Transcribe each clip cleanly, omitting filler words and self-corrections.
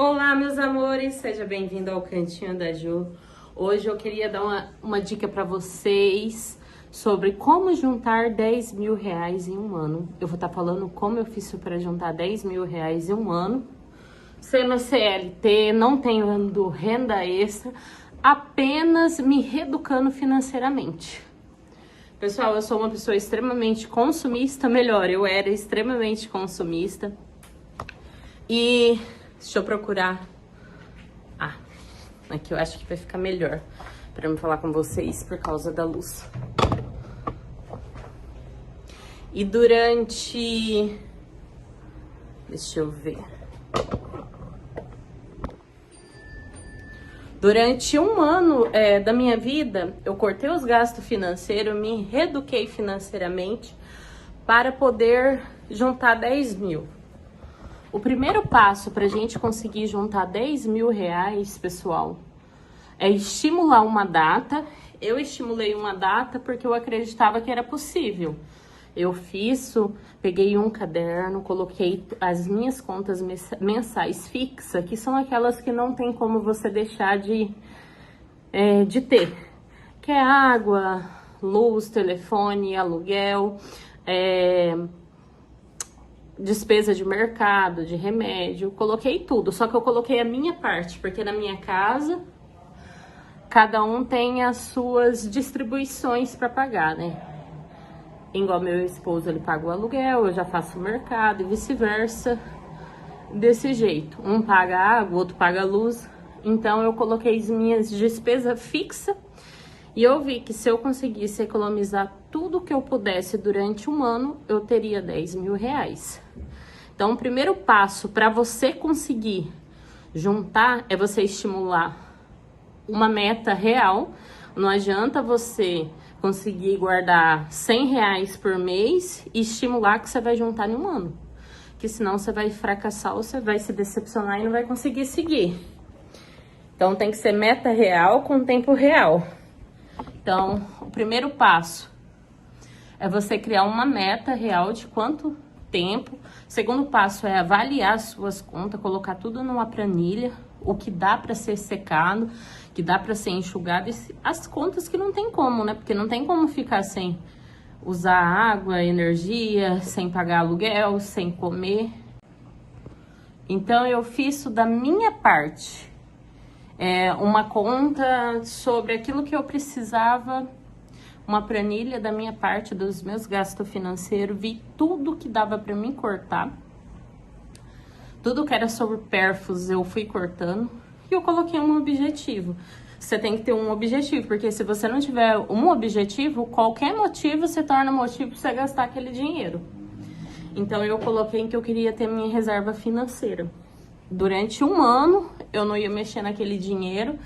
Olá, meus amores, seja bem-vindo ao Cantinho da Ju. Hoje eu queria dar uma dica para vocês sobre como juntar 10 mil reais em um ano. Eu vou estar falando como eu fiz para juntar 10 mil reais em um ano, sendo CLT, não tendo renda extra, apenas me reeducando financeiramente. Pessoal, eu sou uma pessoa extremamente consumista, melhor, eu era extremamente consumista e... Deixa eu procurar. Aqui eu acho que vai ficar melhor para me falar com vocês por causa da luz. E durante... Deixa eu ver. Durante um ano da minha vida, eu cortei os gastos financeiros, me reeduquei financeiramente para poder juntar 10 mil. O primeiro passo para a gente conseguir juntar 10 mil reais, pessoal, é estimular uma data. Eu estimulei uma data porque eu acreditava que era possível. Eu fiz isso, peguei um caderno, coloquei as minhas contas mensais fixas, que são aquelas que não tem como você deixar de ter. Que é água, luz, telefone, aluguel, despesa de mercado, de remédio, coloquei tudo, só que eu coloquei a minha parte, porque na minha casa, cada um tem as suas distribuições para pagar, né? Igual meu esposo, ele paga o aluguel, eu já faço o mercado e vice-versa, desse jeito. Um paga água, o outro paga luz, então eu coloquei as minhas despesas fixas e eu vi que se eu conseguisse economizar tudo que eu pudesse durante um ano, eu teria 10 mil reais. Então, o primeiro passo para você conseguir juntar é você estimular uma meta real. Não adianta você conseguir guardar 100 reais por mês e estimular que você vai juntar em um ano. Que senão você vai fracassar ou você vai se decepcionar e não vai conseguir seguir. Então, tem que ser meta real com tempo real. Então, o primeiro passo é você criar uma meta real de quanto tempo. O segundo passo é avaliar as suas contas, colocar tudo numa planilha, o que dá para ser secado, que dá para ser enxugado, e as contas que não tem como, né? Porque não tem como ficar sem usar água, energia, sem pagar aluguel, sem comer. Então, eu fiz isso da minha parte. Uma conta sobre aquilo que eu precisava, uma planilha da minha parte, dos meus gastos financeiros, vi tudo que dava para mim cortar, tudo que era supérfluo eu fui cortando e eu coloquei um objetivo. Você tem que ter um objetivo, porque se você não tiver um objetivo, qualquer motivo se torna motivo para você gastar aquele dinheiro. Então eu coloquei que eu queria ter minha reserva financeira. Durante um ano, eu não ia mexer naquele dinheiro.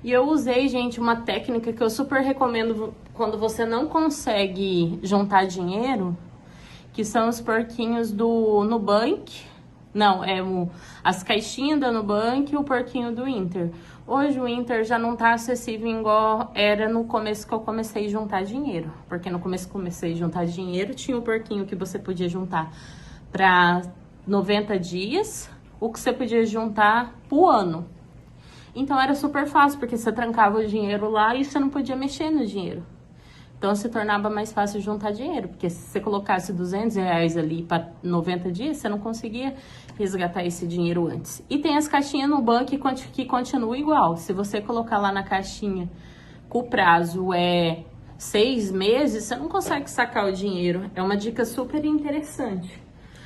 E eu usei, gente, uma técnica que eu super recomendo quando você não consegue juntar dinheiro, que são os porquinhos do Nubank. Não, as caixinhas da Nubank e o porquinho do Inter. Hoje o Inter já não tá acessível igual era no começo que eu comecei a juntar dinheiro. Porque no começo que eu comecei a juntar dinheiro, tinha o porquinho que você podia juntar para 90 dias, o que você podia juntar pro ano. Então era super fácil, porque você trancava o dinheiro lá e você não podia mexer no dinheiro. Então se tornava mais fácil juntar dinheiro, porque se você colocasse 200 reais ali para 90 dias, você não conseguia resgatar esse dinheiro antes. E tem as caixinhas no banco que continuam igual. Se você colocar lá na caixinha que o prazo é 6 meses, você não consegue sacar o dinheiro. É uma dica super interessante.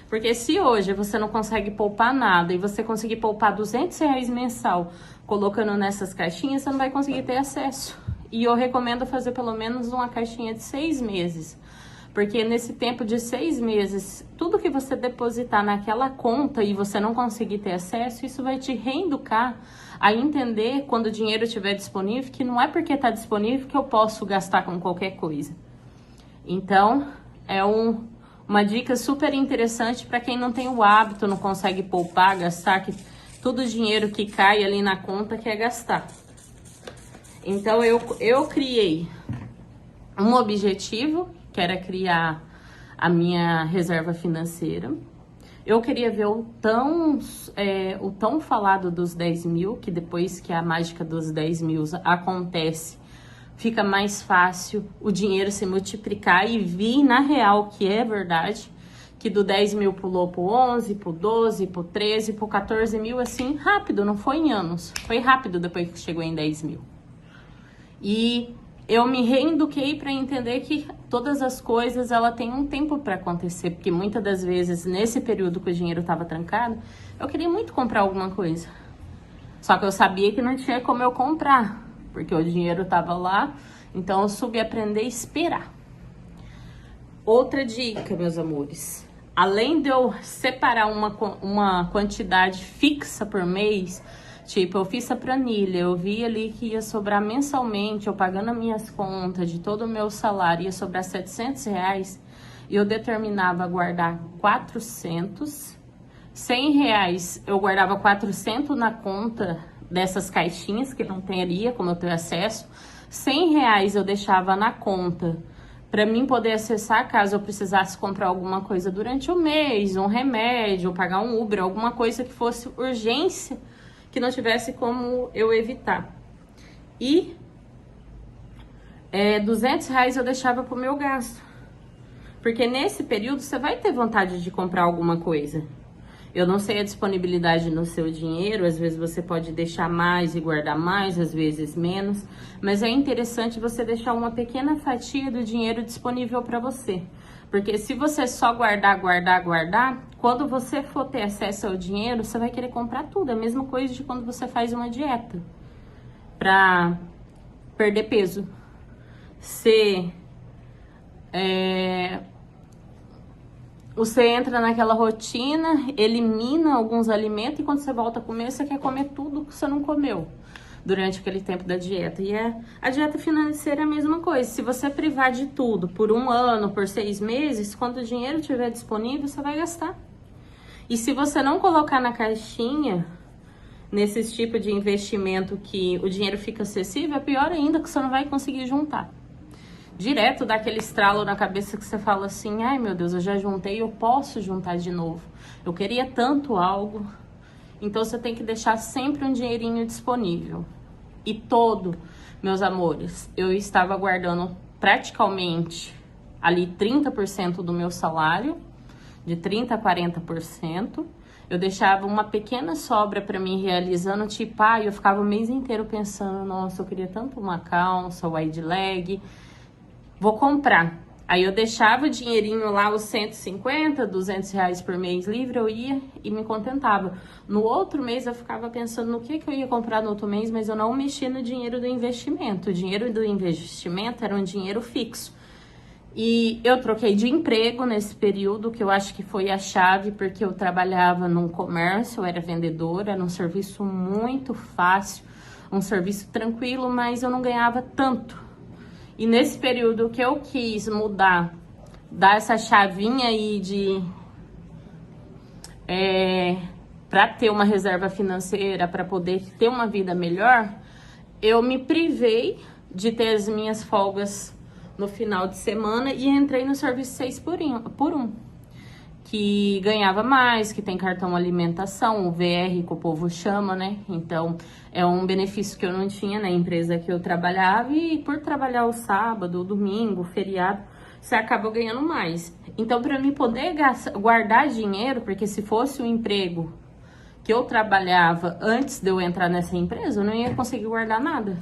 Porque se hoje você não consegue poupar nada e você conseguir poupar 200 reais mensal colocando nessas caixinhas, você não vai conseguir ter acesso. E eu recomendo fazer pelo menos uma caixinha de 6 meses. Porque nesse tempo de 6 meses, tudo que você depositar naquela conta e você não conseguir ter acesso, isso vai te reeducar a entender quando o dinheiro estiver disponível, que não é porque está disponível que eu posso gastar com qualquer coisa. Então, uma dica super interessante para quem não tem o hábito, não consegue poupar, gastar, que todo o dinheiro que cai ali na conta quer gastar. Então, eu criei um objetivo, que era criar a minha reserva financeira. Eu queria ver o tão falado dos 10 mil, que depois que a mágica dos 10 mil acontece, fica mais fácil o dinheiro se multiplicar e vir na real, que é verdade, que do 10 mil pulou pro 11, pro 12, pro 13, pro 14 mil, assim, rápido, não foi em anos. Foi rápido depois que chegou em 10 mil. E eu me reeduquei para entender que todas as coisas, ela tem um tempo para acontecer, porque muitas das vezes, nesse período que o dinheiro estava trancado, eu queria muito comprar alguma coisa. Só que eu sabia que não tinha como eu comprar, porque o dinheiro estava lá, então eu soube aprender a esperar. Outra dica, meus amores, além de eu separar uma quantidade fixa por mês, tipo, eu fiz a planilha, eu vi ali que ia sobrar mensalmente, eu pagando as minhas contas de todo o meu salário, ia sobrar R$700, e eu determinava guardar 400, R$100 eu guardava 400 na conta dessas caixinhas, que não teria como eu ter acesso, R$100 eu deixava na conta, para mim poder acessar caso eu precisasse comprar alguma coisa durante o mês, um remédio, pagar um Uber, alguma coisa que fosse urgência, que não tivesse como eu evitar. E R$200 eu deixava pro meu gasto. Porque nesse período você vai ter vontade de comprar alguma coisa. Eu não sei a disponibilidade no seu dinheiro, às vezes você pode deixar mais e guardar mais, às vezes menos, mas é interessante você deixar uma pequena fatia do dinheiro disponível para você. Porque se você só guardar, quando você for ter acesso ao dinheiro, você vai querer comprar tudo. É a mesma coisa de quando você faz uma dieta para perder peso. Você entra naquela rotina, elimina alguns alimentos e quando você volta a comer, você quer comer tudo que você não comeu durante aquele tempo da dieta. E a dieta financeira é a mesma coisa. Se você privar de tudo por 1 ano, por 6 meses, quando o dinheiro estiver disponível, você vai gastar. E se você não colocar na caixinha, nesses tipos de investimento que o dinheiro fica acessível, é pior ainda que você não vai conseguir juntar. Direto dá aquele estralo na cabeça que você fala assim, ai meu Deus, eu já juntei, eu posso juntar de novo. Eu queria tanto algo. Então você tem que deixar sempre um dinheirinho disponível. E meus amores, eu estava guardando praticamente ali 30% do meu salário, de 30% a 40%. Eu deixava uma pequena sobra para mim realizando, tipo, eu ficava o mês inteiro pensando, nossa, eu queria tanto uma calça, wide leg, vou comprar. Aí eu deixava o dinheirinho lá, os 150, R$200 por mês livre, eu ia e me contentava. No outro mês eu ficava pensando no que eu ia comprar no outro mês, mas eu não mexia no dinheiro do investimento. O dinheiro do investimento era um dinheiro fixo. E eu troquei de emprego nesse período, que eu acho que foi a chave, porque eu trabalhava num comércio, eu era vendedora, era um serviço muito fácil, um serviço tranquilo, mas eu não ganhava tanto. E nesse período que eu quis mudar, dar essa chavinha aí para ter uma reserva financeira, para poder ter uma vida melhor, eu me privei de ter as minhas folgas no final de semana e entrei no serviço 6 por 1, que ganhava mais, que tem cartão alimentação, o VR que o povo chama, né? Então, é um benefício que eu não tinha na empresa que eu trabalhava e por trabalhar o sábado, o domingo, o feriado, você acaba ganhando mais. Então, para mim poder guardar dinheiro, porque se fosse um emprego que eu trabalhava antes de eu entrar nessa empresa, eu não ia conseguir guardar nada,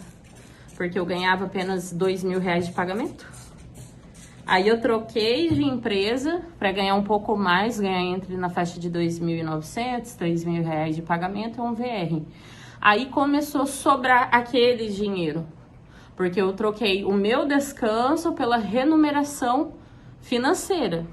porque eu ganhava apenas R$2.000 de pagamento. Aí eu troquei de empresa para ganhar um pouco mais, ganhar na faixa de R$2.900, R$3.000 de pagamento, é um VR. Aí começou a sobrar aquele dinheiro, porque eu troquei o meu descanso pela remuneração financeira.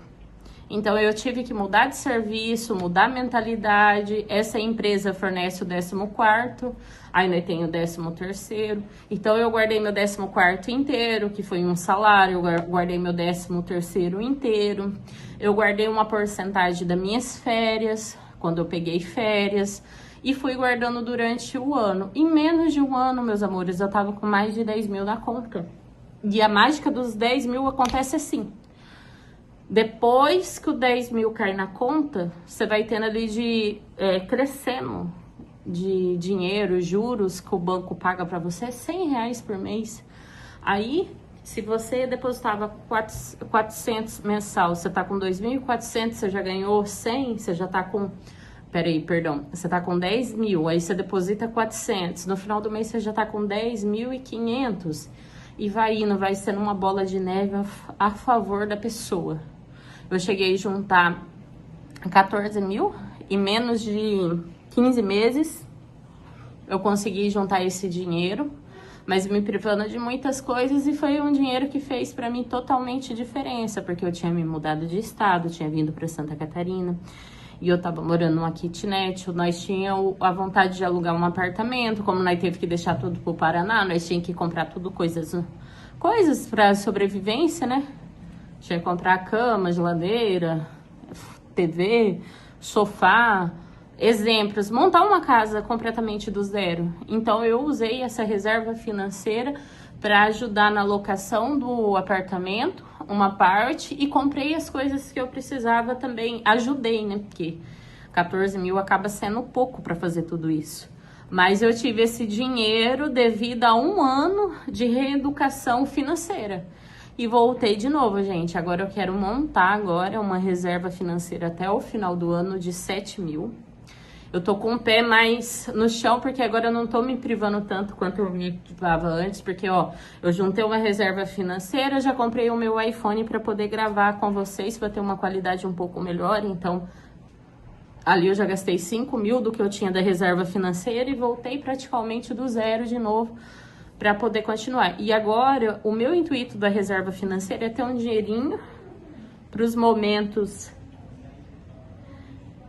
Então eu tive que mudar de serviço, mudar a mentalidade. Essa empresa fornece o 14º, ainda tem o 13º. Então eu guardei meu 14º inteiro, que foi um salário, eu guardei meu 13º inteiro. Eu guardei uma porcentagem das minhas férias, quando eu peguei férias, e fui guardando durante o ano. Em menos de um ano, meus amores, eu tava com mais de 10 mil na conta. E a mágica dos 10 mil acontece assim. Depois que o 10 mil cai na conta, você vai tendo ali de crescendo de dinheiro, juros que o banco paga para você, R$ 100 por mês. Aí, se você depositava 400 mensal, você tá com 2.400, você já ganhou 100, você já tá com... Peraí, perdão. Você tá com 10 mil, aí você deposita 400. No final do mês, você já tá com 10.500. E vai indo, vai sendo uma bola de neve a favor da pessoa. Eu cheguei a juntar 14 mil e menos de 15 meses eu consegui juntar esse dinheiro, mas me privando de muitas coisas, e foi um dinheiro que fez para mim totalmente diferença, porque eu tinha me mudado de estado, tinha vindo para Santa Catarina, e eu tava morando numa kitnet, nós tínhamos a vontade de alugar um apartamento, como nós teve que deixar tudo pro Paraná, nós tínhamos que comprar tudo coisas para sobrevivência, né? Tinha que comprar cama, geladeira, TV, sofá, exemplos, montar uma casa completamente do zero. Então eu usei essa reserva financeira para ajudar na locação do apartamento, uma parte, e comprei as coisas que eu precisava também. Ajudei, né? Porque 14 mil acaba sendo pouco para fazer tudo isso. Mas eu tive esse dinheiro devido a um ano de reeducação financeira. E voltei de novo, gente. Agora eu quero montar uma reserva financeira até o final do ano de 7 mil. Eu tô com o pé mais no chão, porque agora eu não tô me privando tanto quanto eu me privava antes, porque, ó, eu juntei uma reserva financeira, já comprei o meu iPhone para poder gravar com vocês, para ter uma qualidade um pouco melhor, então, ali eu já gastei 5 mil do que eu tinha da reserva financeira e voltei praticamente do zero de novo para poder continuar. E agora, o meu intuito da reserva financeira é ter um dinheirinho para os momentos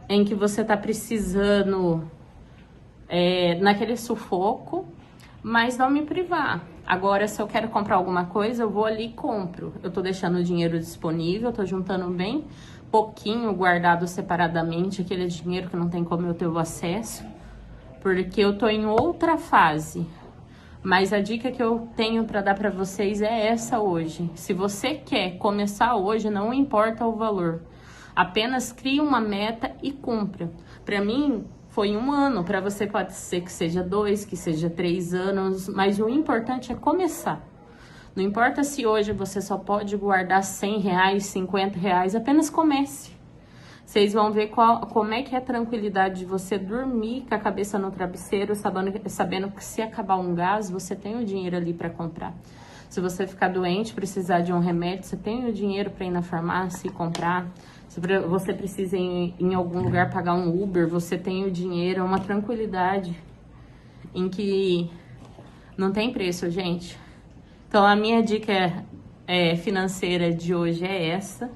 em que você tá precisando, naquele sufoco, mas não me privar. Agora, se eu quero comprar alguma coisa, eu vou ali e compro. Eu tô deixando o dinheiro disponível, tô juntando bem pouquinho, guardado separadamente, aquele dinheiro que não tem como eu ter o acesso, porque eu tô em outra fase. Mas a dica que eu tenho para dar para vocês é essa hoje. Se você quer começar hoje, não importa o valor. Apenas crie uma meta e cumpra. Para mim, foi 1 ano. Para você pode ser que seja 2, que seja 3 anos. Mas o importante é começar. Não importa se hoje você só pode guardar R$ 100, R$ 50. Apenas comece. Vocês vão ver como é que é a tranquilidade de você dormir com a cabeça no travesseiro, sabendo que se acabar um gás, você tem o dinheiro ali para comprar. Se você ficar doente, precisar de um remédio, você tem o dinheiro para ir na farmácia e comprar. Se você precisa ir em algum lugar pagar um Uber, você tem o dinheiro. É uma tranquilidade em que não tem preço, gente. Então, a minha dica financeira de hoje é essa.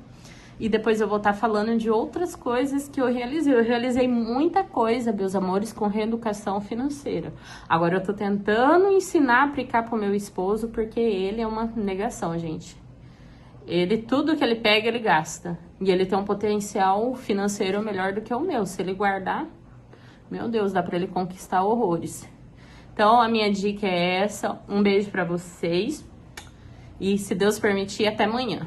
E depois eu vou estar falando de outras coisas que eu realizei. Eu realizei muita coisa, meus amores, com reeducação financeira. Agora eu tô tentando ensinar a aplicar pro meu esposo, porque ele é uma negação, gente. Tudo que ele pega, ele gasta. E ele tem um potencial financeiro melhor do que o meu. Se ele guardar, meu Deus, dá pra ele conquistar horrores. Então, a minha dica é essa. Um beijo pra vocês. E, se Deus permitir, até amanhã.